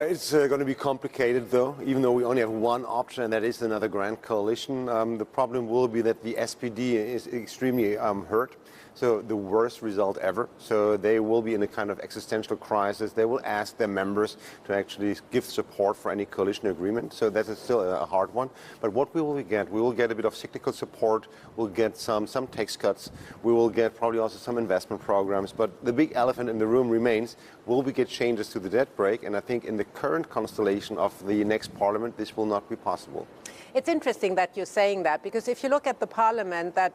It's going to be complicated, though, even though we only have one option, and that is another grand coalition. The problem will be that the SPD is extremely hurt, so the worst result ever. So they will be in a kind of existential crisis. They will ask their members to actually give support for any coalition agreement. So that is still a hard one. But what we will get a bit of cyclical support. We'll get some tax cuts. We will get probably also some investment programs. But the big elephant in the room remains: will we get changes to the debt brake? And I think in the current constellation of the next parliament, this will not be possible. It's interesting that you're saying that, because if you look at the parliament, that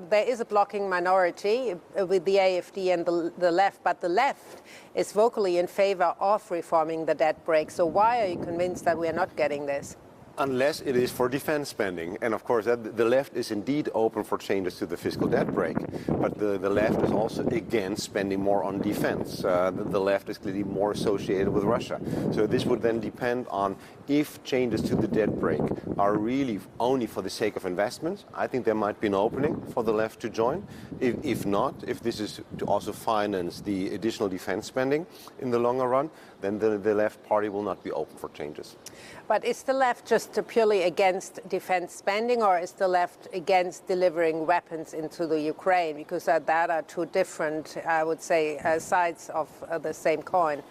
there is a blocking minority with the AfD and the left, but the left is vocally in favor of reforming the debt brake. So why are you convinced that we are not getting this? Unless it is for defense spending. And of course, the left is indeed open for changes to the fiscal debt brake. But the left is also against spending more on defense. The left is clearly more associated with Russia. So this would then depend on if changes to the debt brake are really only for the sake of investments. I think there might be an opening for the left to join. If not, if this is to also finance the additional defense spending in the longer run, then the left party will not be open for changes. But is the left just purely against defense spending, or is the left against delivering weapons into the Ukraine? Because that are two different, I would say, sides of the same coin.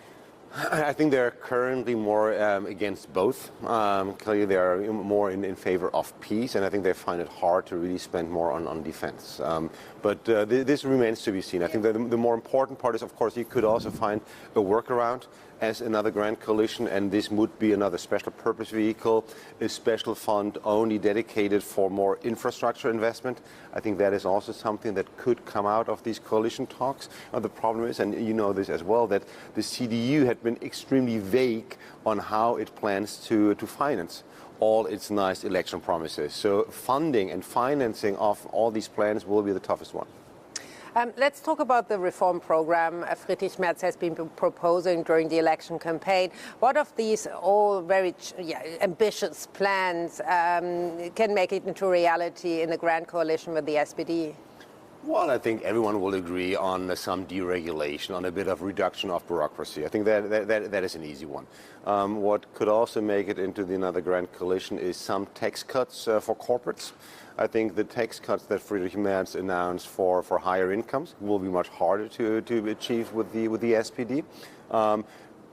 I think they're currently more against both. Clearly, they are more in favor of peace, and I think they find it hard to really spend more on defense. But this remains to be seen. I think that the more important part is, of course, you could also find a workaround as another grand coalition, and this would be another special purpose vehicle, a special fund only dedicated for more infrastructure investment. I think that is also something that could come out of these coalition talks. The problem is, and you know this as well, that the CDU had been extremely vague on how it plans to finance all its nice election promises. So funding and financing of all these plans will be the toughest one. Let's talk about the reform program Friedrich Merz has been proposing during the election campaign. What of these all very ambitious plans can make it into reality in the grand coalition with the SPD? Well, I think everyone will agree on some deregulation, on a bit of reduction of bureaucracy. I think that is an easy one. What could also make it into another grand coalition is some tax cuts for corporates. I think the tax cuts that Friedrich Merz announced for higher incomes will be much harder to achieve with the SPD.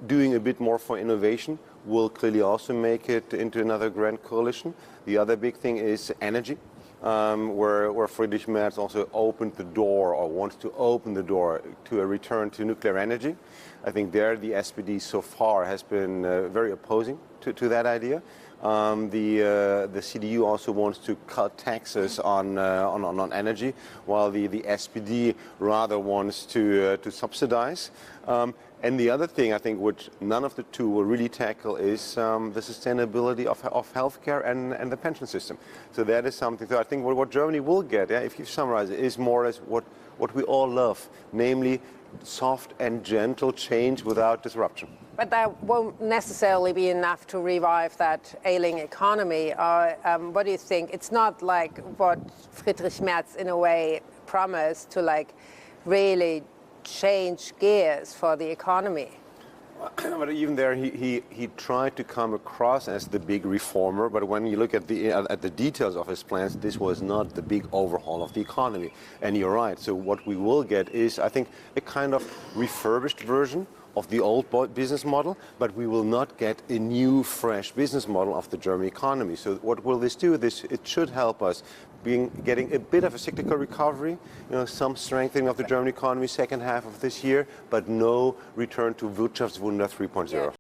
Doing a bit more for innovation will clearly also make it into another grand coalition. The other big thing is energy. Where Friedrich Merz also opened the door, or wants to open the door, to a return to nuclear energy. I think there the SPD so far has been very opposing to that idea. The CDU also wants to cut taxes on energy, while the SPD rather wants to subsidize. And the other thing, I think, which none of the two will really tackle, is the sustainability of healthcare and the pension system. So that is something. So I think what Germany will get, if you summarize it, is more or less what we all love, namely soft and gentle change without disruption. But that won't necessarily be enough to revive that ailing economy. What do you think? It's not like what Friedrich Merz, in a way, promised to really change gears for the economy. But even there, he tried to come across as the big reformer. But when you look at the details of his plans, this was not the big overhaul of the economy. And you're right. So what we will get is, I think, a kind of refurbished version of the old business model, but we will not get a new, fresh business model of the German economy. So what will this do? It should help us getting a bit of a cyclical recovery, some strengthening of the German economy second half of this year, but no return to Wirtschaftswunder 3.0.